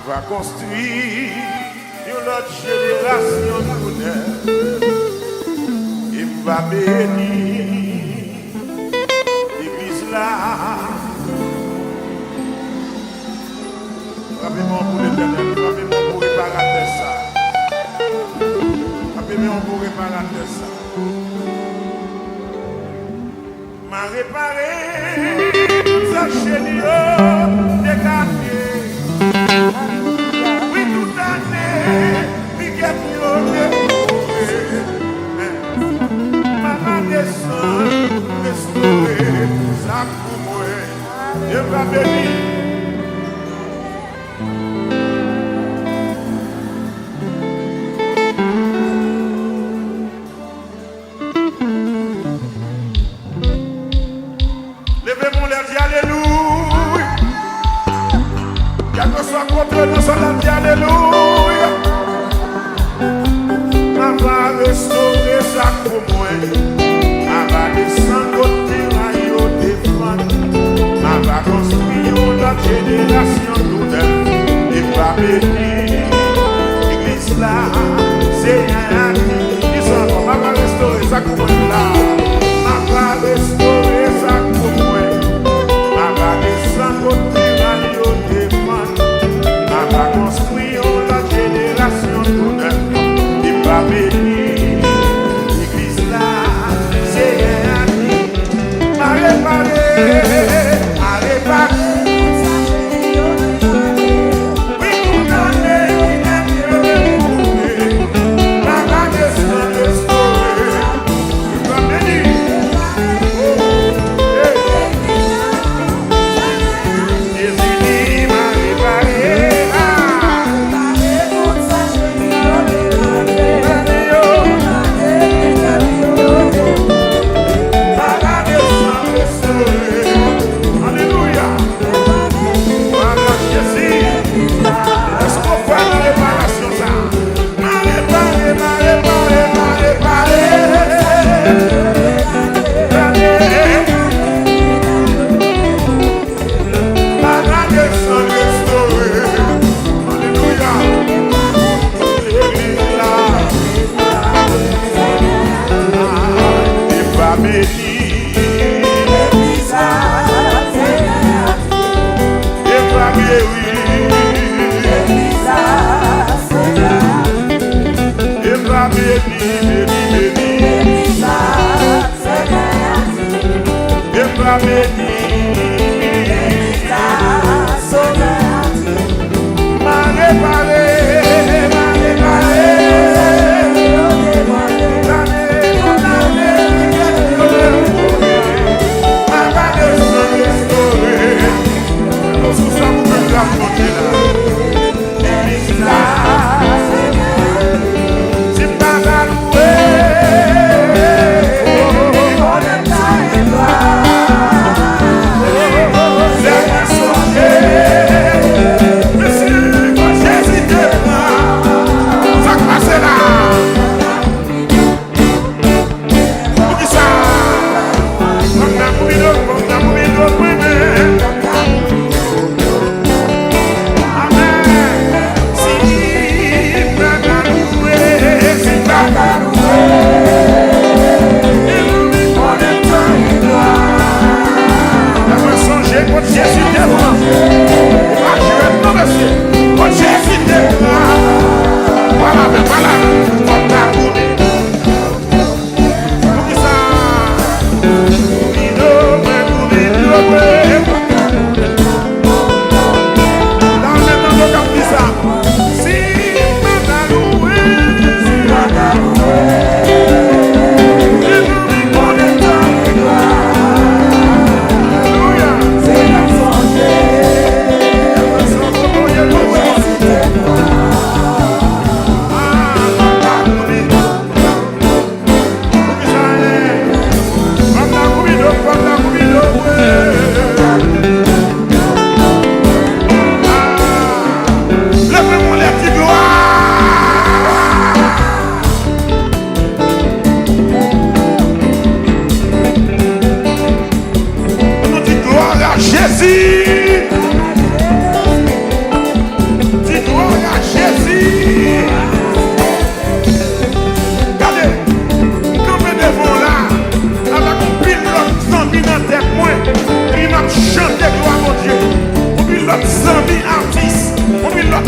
va construire une autre génération moderne. Il va bénir l'église là. Rappelez-moi pour l'éternel, rappelez-moi pour réparer ça. Rappelez-moi pour réparer ça. M'a réparé sa chérie de quartier. Oui, toute année, piquet m'a descendu, restauré, ça pour moi. Dieu va bénir. Alléluia. Quel que soit contre nous, ça l'a dit alléluia. On va restaurer ça pour moi. On va descendre au terrain et au défendre. On va construire notre génération nouvelle. Et va bénir l'église là. C'est un qui s'en va. On va restaurer ça pour moi là. On va restaurer ça pour moi. On va construire la génération nouvelle. Il va bénir l'église là. C'est un ami à réparer, à réparer. Oui, tout en est, il est mieux de mourir. La descend restaurée. Il va bénir.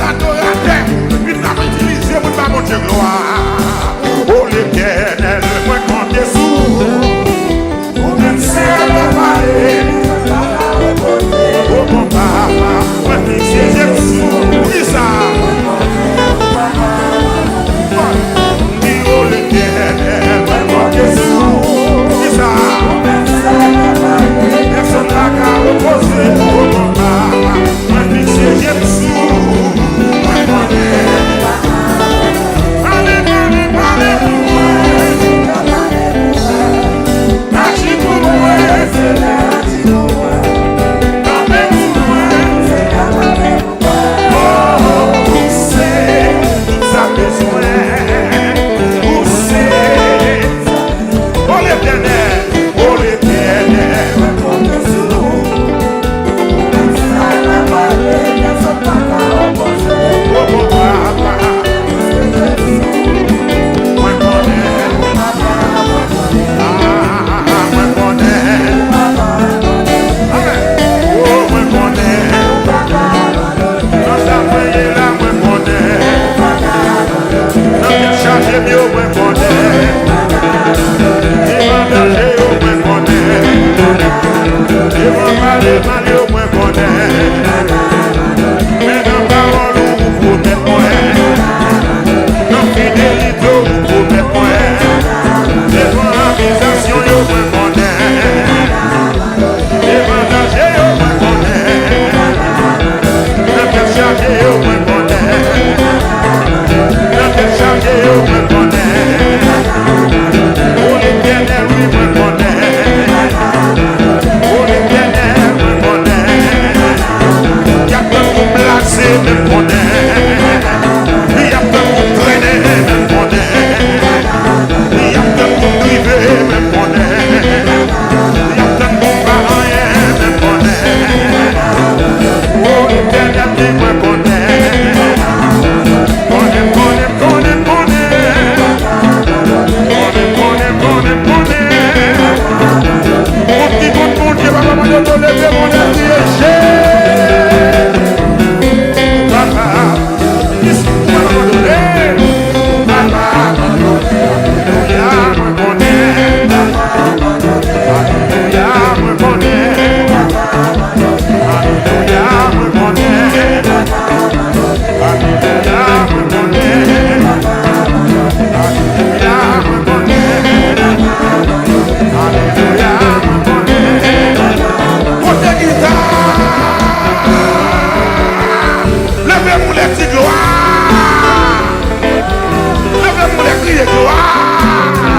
adorateur, il n'a pas utilisé pour pas mon Dieu gloire. Oh l'Éternel, moi compter sous, pour même celle parler. Oh mon papa, moi fixer Jésus, qui ça? Oh l'Éternel, moi compter sous, qui ça? Personne n'a qu'à reposer. Oh mon papa, moi fixer Jésus, moi connais. Levez-moi les cris de gloire.